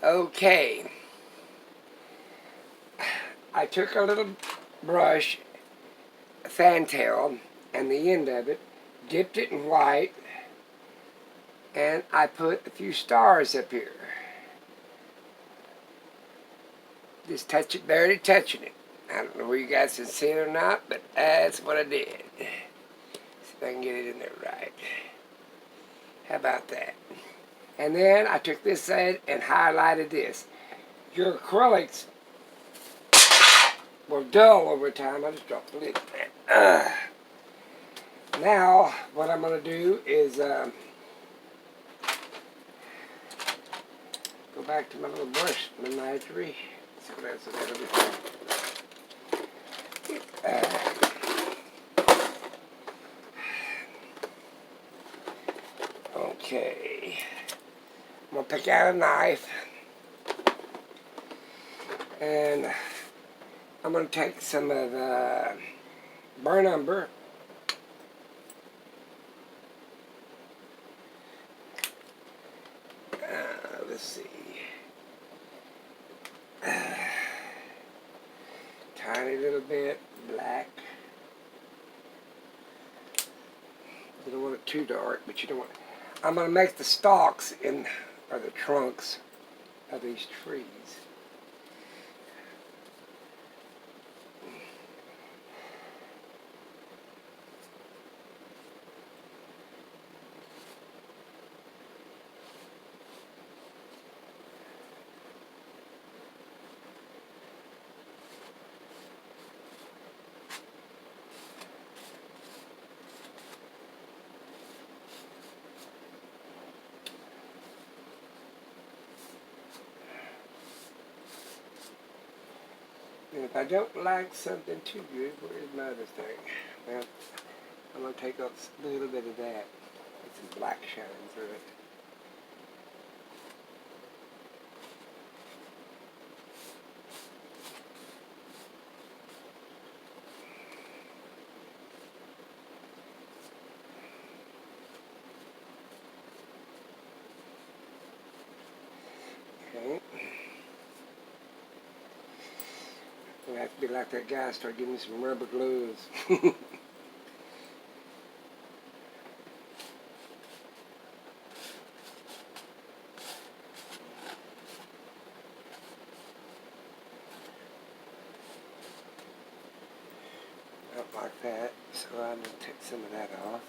Okay, I took a little brush, a fantail, and the end of it, dipped it in white, and I put a few stars up here. Just touch it, barely touching it. I don't know where you guys can see it or not, but that's what I did. See if I can get it in there right. How about that? And then I took this side and highlighted this. Your acrylics will dull over time. I just dropped the lid. Now, what I'm going to do is go back to my little brush menagerie. See what else is okay. I'm going to pick out a knife. And I'm going to take some of the burnt umber. Let's see. Tiny little bit black. You don't want it too dark, but you don't want it. I'm going to make the stalks or the trunks of these trees. And if I don't like something too good, where's my other thing? Well, I'm going to take off a little bit of that. Get some black shining through it. Okay. I have to be like that guy, start giving me some rubber gloves. Not like that, so I'm going to take some of that off.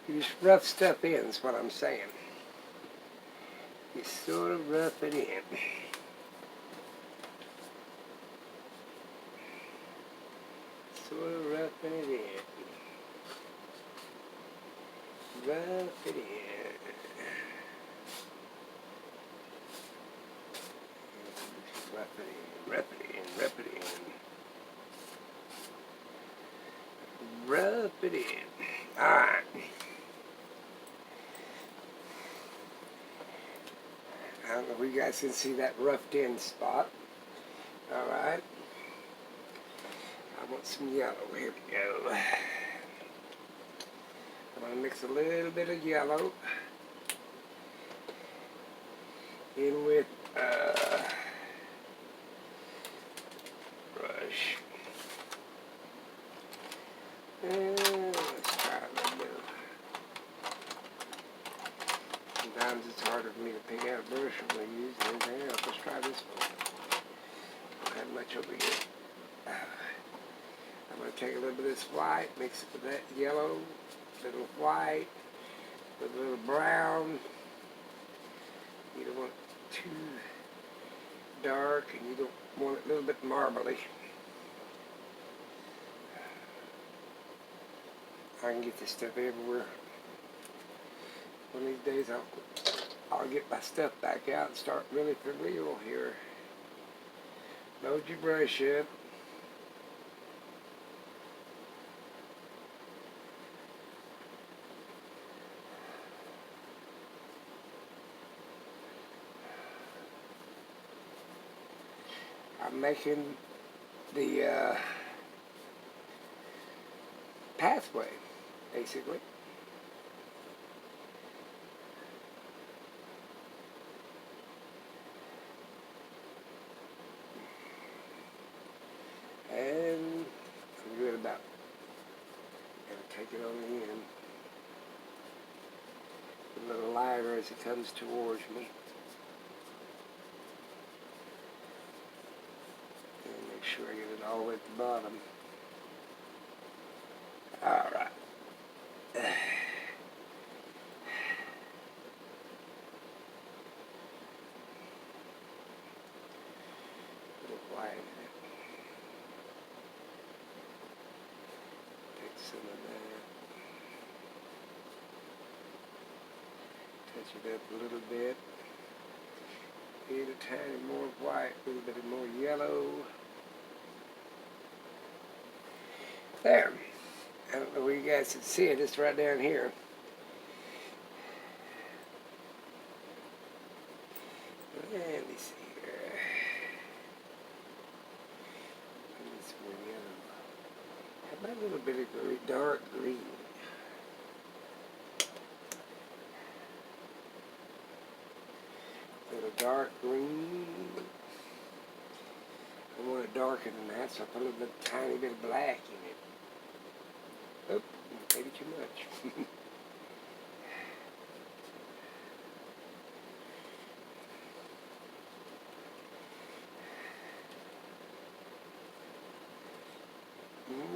You just rough stuff in, is what I'm saying. You sort of rough it in. Sort of roughing it in. Rough it in. Rough it in, rough it in, rough it in. Rough it in. Alright. I don't know if you guys can see that roughed in spot. Alright. I want some yellow. Here we go. I'm going to mix a little bit of yellow in with brush. And let's try a little bit. Sometimes it's harder for me to pick out a brush when I use anything else. Let's try this one. Don't have much over here. I'm going to take a little bit of this white, mix it with that yellow, a little white, with a little brown. You don't want it too dark, and you don't want it a little bit marbly. I can get this stuff everywhere. One of these days I'll get my stuff back out and start really for real here. Load your brush up. I'm making the pathway, basically. fiber as it comes towards me. And make sure I get it all the way at the bottom. Alright. White in it. Take some of that. Touch it up a little bit. Need a tiny more white, a little bit more yellow. There. I don't know where you guys can see it. It's right down here. Let me see here. It's more yellow. How about a little bit of dark green? A little dark green. I want it darker than that, so I put a little bit, tiny bit of black in it. Oop, maybe too much.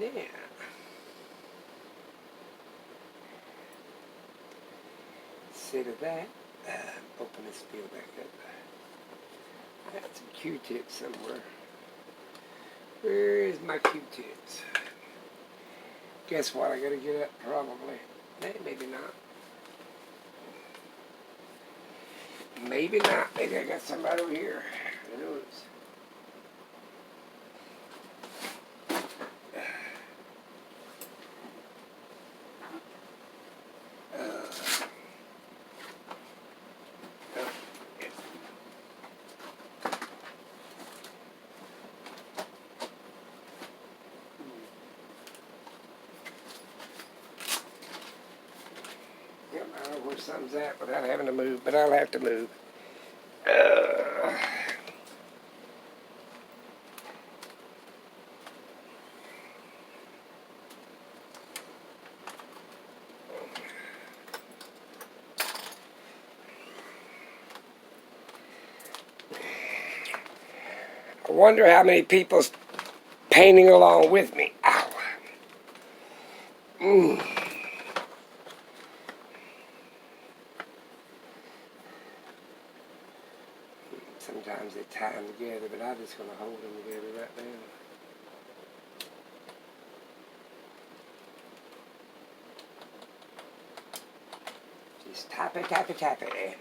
Yeah. Instead of that, open this peel back up. I got some Q-tips somewhere. Where is my Q-tips? Guess what? I gotta get up probably. Maybe not. Maybe not. Maybe I got some right over here. Who knows? I don't know where something's at without having to move, but I'll have to move. I wonder how many people's painting along with me. Ow. Sometimes they tie them together, but I'm just going to hold them together right now. Just tap it, tap it, tap it.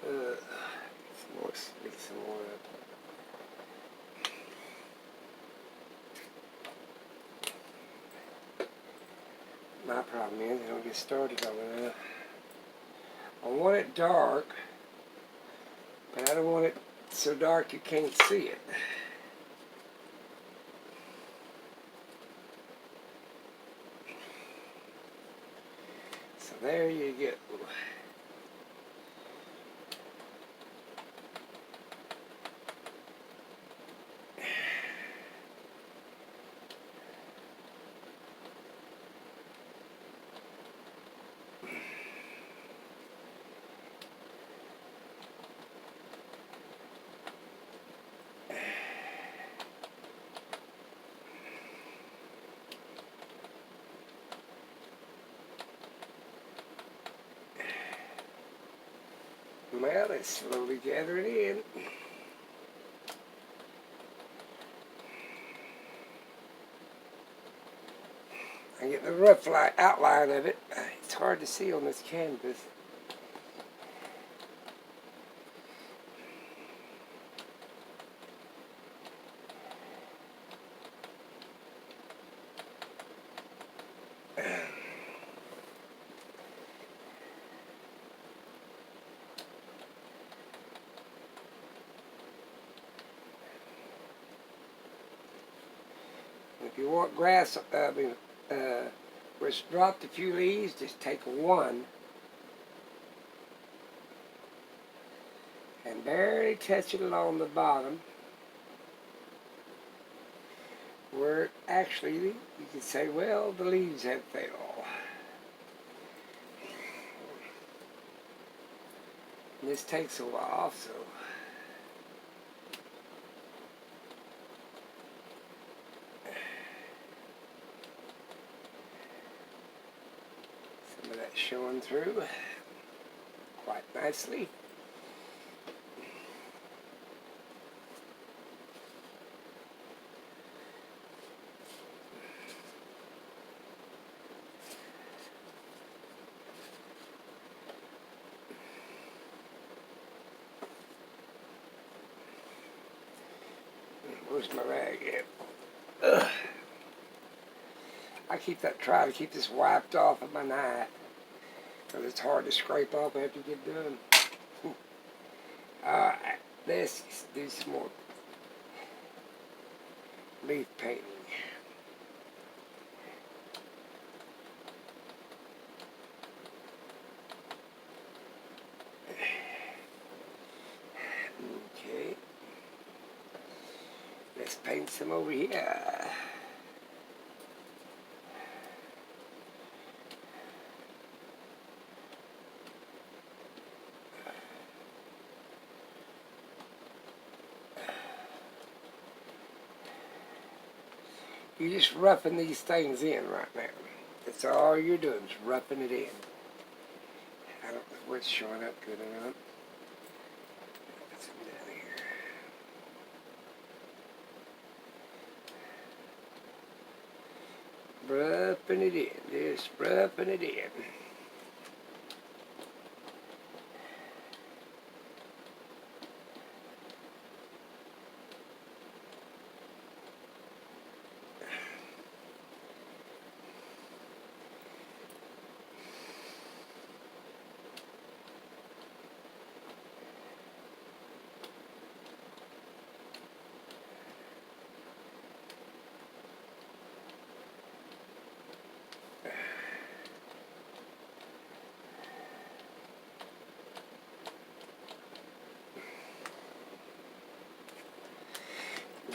Some more, mix some more up. My problem is I don't get started on enough. I want it dark, but I don't want it so dark you can't see it. So there you go. Well, it's slowly gathering in. I get the rough outline of it. It's hard to see on this canvas. If you want grass, where it's dropped a few leaves, just take one and barely touch it along the bottom where actually you can say, well, the leaves have fell. And this takes a while, so some of that showing through quite nicely. Where's my rag at? Ugh. I try to keep this wiped off of my knife because it's hard to scrape off after you get done. Alright, let's do some more leaf painting. Okay, let's paint some over here. You're just roughing these things in right now. That's all you're doing, is roughing it in. I don't know what's showing up good enough. Put some down here. Roughing it in, just roughing it in.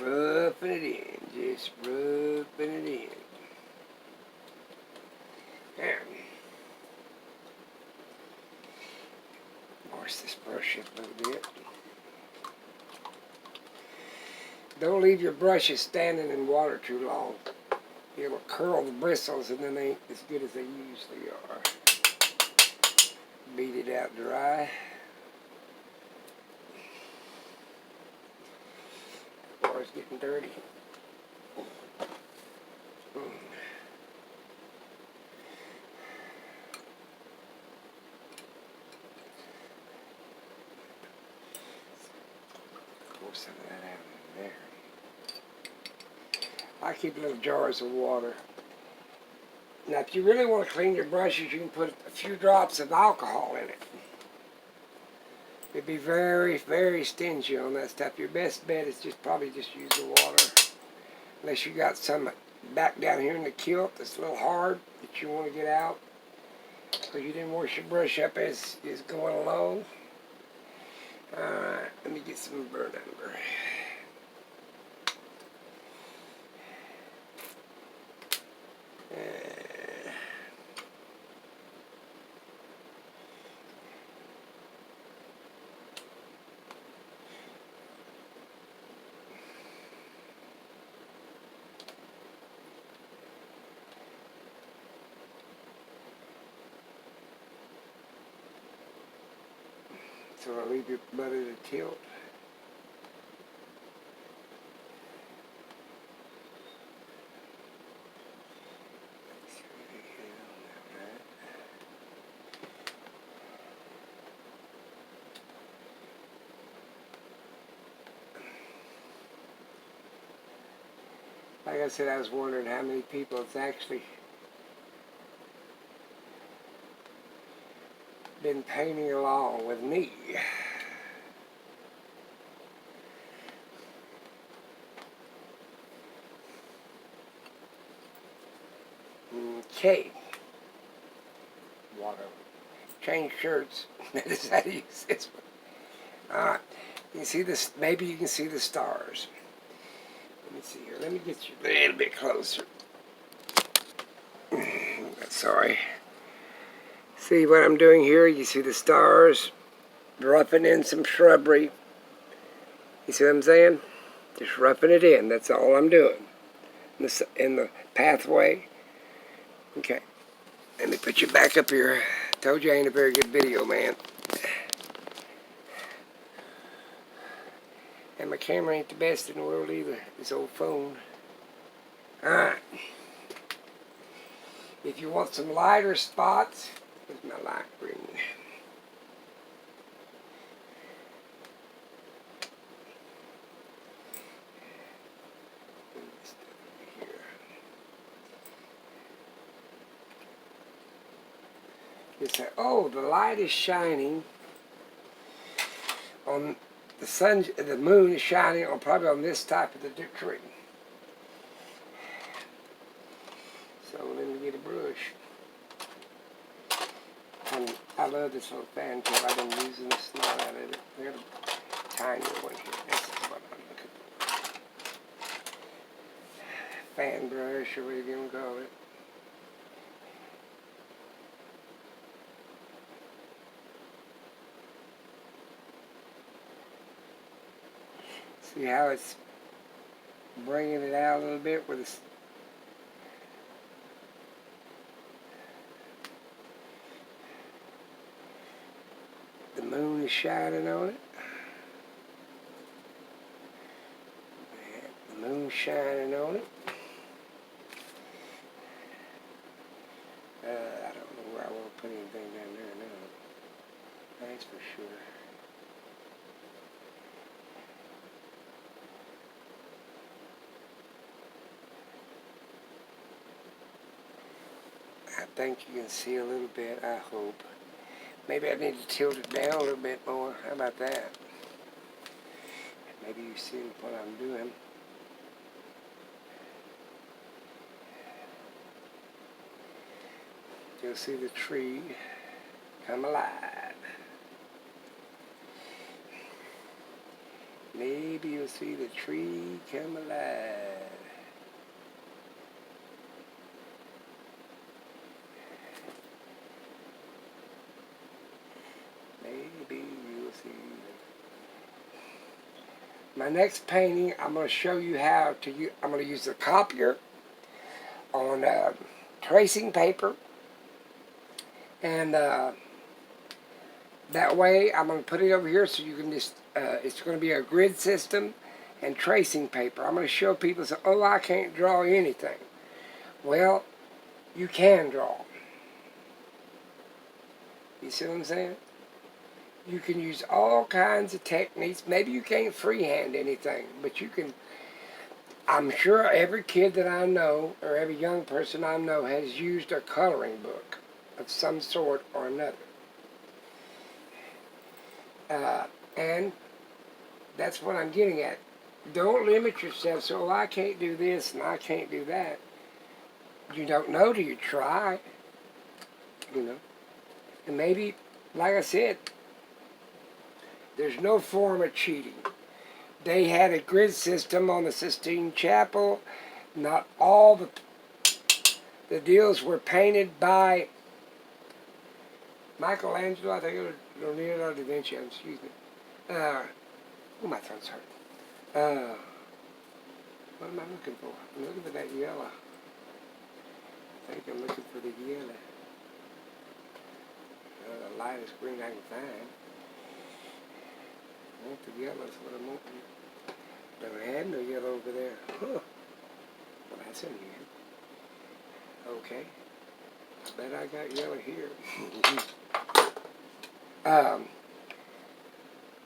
Roughing it in, just roughing it in. There. Wash this brush up a little bit. Don't leave your brushes standing in water too long. It'll curl the bristles and then they ain't as good as they usually are. Beat it out dry. Water's getting dirty. Pour some of that out in there. I keep little jars of water. Now, if you really want to clean your brushes, you can put a few drops of alcohol in it. It'd be very, very stingy on that stuff. Your best bet is probably just use the water. Unless you got some back down here in the kilt that's a little hard that you want to get out. So you didn't wash your brush up as going along. Alright, let me get some burn umber. So I'll leave your butter to tilt. Like I said, I was wondering how many people it's actually been painting along with me. Okay. Water. Change shirts. That is how to use this one. Alright. You can see this. Maybe you can see the stars. Let me see here. Let me get you a little bit closer. Sorry. See what I'm doing here? You see the stars? roughing in some shrubbery. You see what I'm saying? Just roughing it in. That's all I'm doing. In the pathway. Okay. Let me put you back up here. I told you I ain't a very good video man. And my camera ain't the best in the world either. This old phone. Alright. If you want some lighter spots, where's my light ring? You say, oh, the light is shining on the sun. The moon is shining on probably on this type of the tree. So let me get a brush. And I love this little fan tip. I've been using the snot out of it. We got a tiny one here. This is what I'm looking for. Fan brush, or whatever you want to call it. See how it's bringing it out a little bit with this. The moon is shining on it. The moon shining on it. I don't know where I want to put anything down there now. That's for sure. I think you can see a little bit, I hope. Maybe I need to tilt it down a little bit more. How about that? Maybe you see what I'm doing. You'll see the tree come alive. Maybe you'll see the tree come alive. Maybe you'll see. My next painting, I'm going to show you how to use. I'm going to use the copier on tracing paper, and that way I'm going to put it over here so you can just. It's going to be a grid system and tracing paper. I'm going to show people. So, oh, I can't draw anything. Well, you can draw. You see what I'm saying? You can use all kinds of techniques. Maybe you can't freehand anything, but you can. I'm sure every kid that I know, or every young person I know, has used a coloring book of some sort or another. And that's what I'm getting at. Don't limit yourself, so I can't do this and I can't do that. You don't know till you try, you know. And maybe, like I said, there's no form of cheating. They had a grid system on the Sistine Chapel. Not all the deals were painted by Michelangelo. I think it was Leonardo da Vinci. Excuse me. Oh, my throat's hurt. What am I looking for? I'm looking for that yellow. I think I'm looking for the yellow. The lightest green I can find. I want the yellow, is what I'm wanting. Don't have no yellow over there. Huh. Well, that's unusual. Okay. I bet I got yellow here.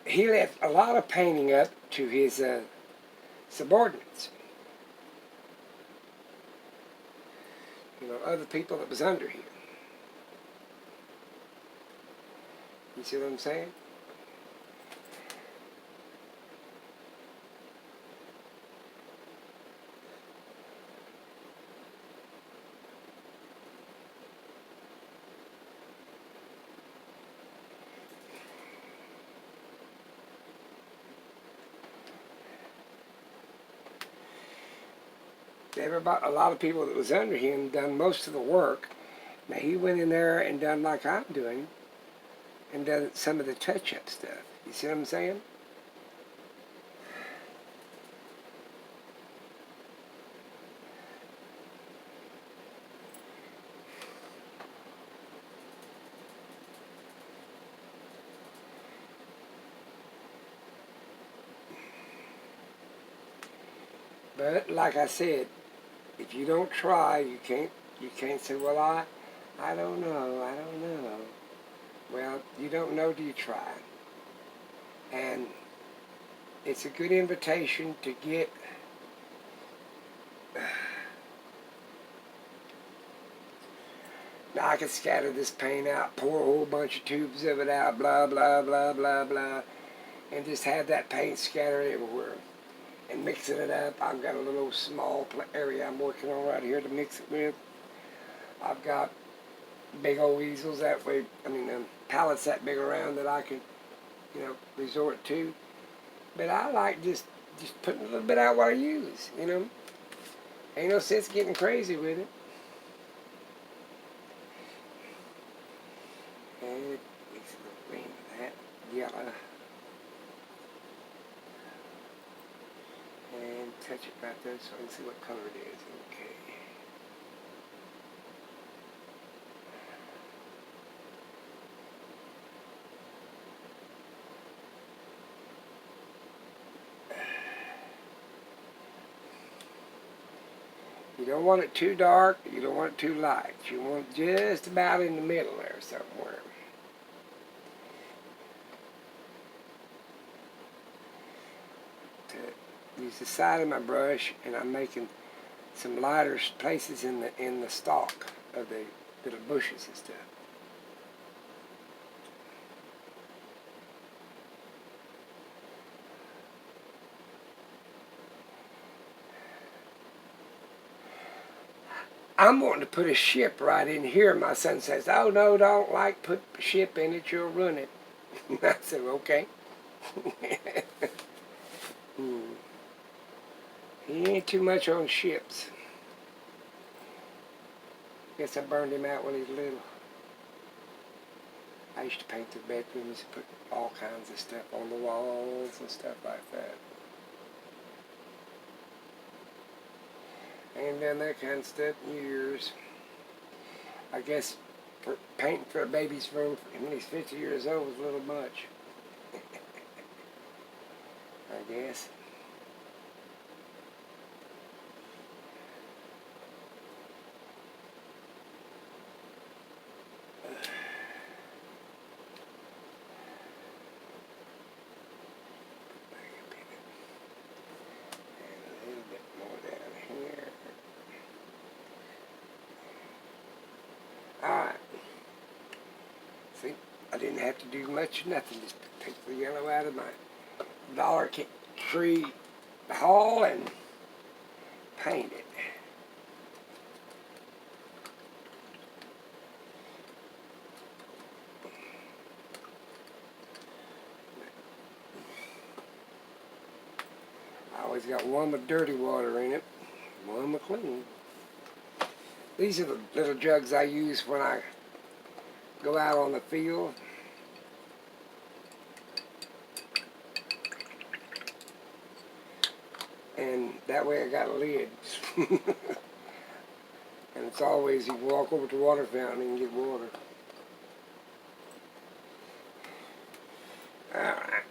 He left a lot of painting up to his subordinates. You know, other people that was under him. You see what I'm saying? Everybody, a lot of people that was under him done most of the work. Now he went in there and done like I'm doing. and does some of the touch-up stuff. You see what I'm saying? But like I said, if you don't try, you can't say, well, I don't know. Well, you don't know till you try. And it's a good invitation to get now I can scatter this paint out, pour a whole bunch of tubes of it out, blah, blah, blah, blah, blah, and just have that paint scattered everywhere. And mixing it up, I've got a little small area I'm working on right here to mix it with. I've got big old easels that way, pallets that big around that I can, resort to. But I like just putting a little bit out what I use, Ain't no sense getting crazy with it. And mix a little green with that, yellow. And touch it right there so I can see what color it is. Okay. You don't want it too dark, you don't want it too light. You want it just about in the middle there somewhere. To use the side of my brush, and I'm making some lighter places in the stalk of the little bushes and stuff. I'm wanting to put a ship right in here. My son says, oh no, don't put a ship in it, you'll ruin it. I said, okay. He ain't too much on ships. Guess I burned him out when he was little. I used to paint the bedrooms, put all kinds of stuff on the walls and stuff like that. I ain't done that kind of stuff in years. I guess painting for a baby's room when he's 50 years old was a little much. I guess. Alright. See, I didn't have to do much of nothing. Just take the yellow out of my Dollar Tree haul and paint it. I always got one with dirty water in it, one with clean. These are the little jugs I use when I go out on the field. And that way I got a lid. And it's always, you can walk over to the water fountain and get water. Alright.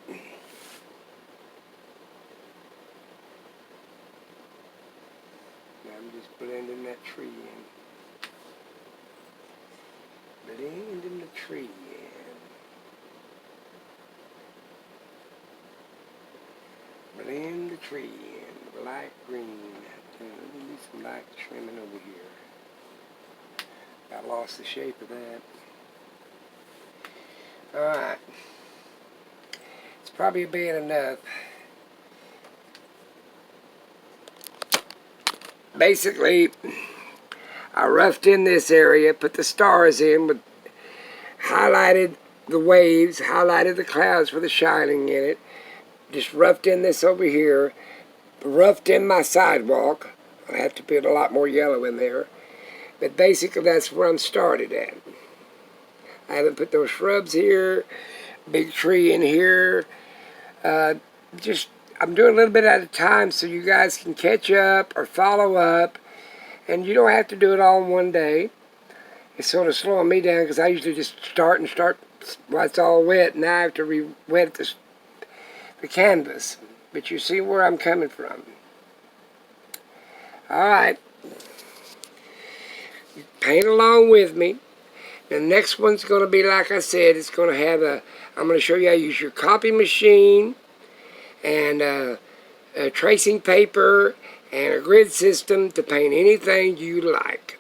Now I'm just blending that tree in. Blending the tree in. Blend the tree in. Light green. Let me do some light trimming over here. I lost the shape of that. Alright. It's probably been enough. Basically, I roughed in this area, put the stars in, highlighted the waves, highlighted the clouds for the shining in it. Just roughed in this over here. Roughed in my sidewalk. I have to put a lot more yellow in there. But basically that's where I'm started at. I haven't put those shrubs here. Big tree in here. Just, I'm doing a little bit at a time so you guys can catch up or follow up. And you don't have to do it all in one day. It's sort of slowing me down because I usually just start while it's all wet. Now I have to re-wet the canvas. But you see where I'm coming from. Alright. Paint along with me. The next one's going to be, like I said, it's going to have I'm going to show you how to use your copy machine and a tracing paper and a grid system to paint anything you like.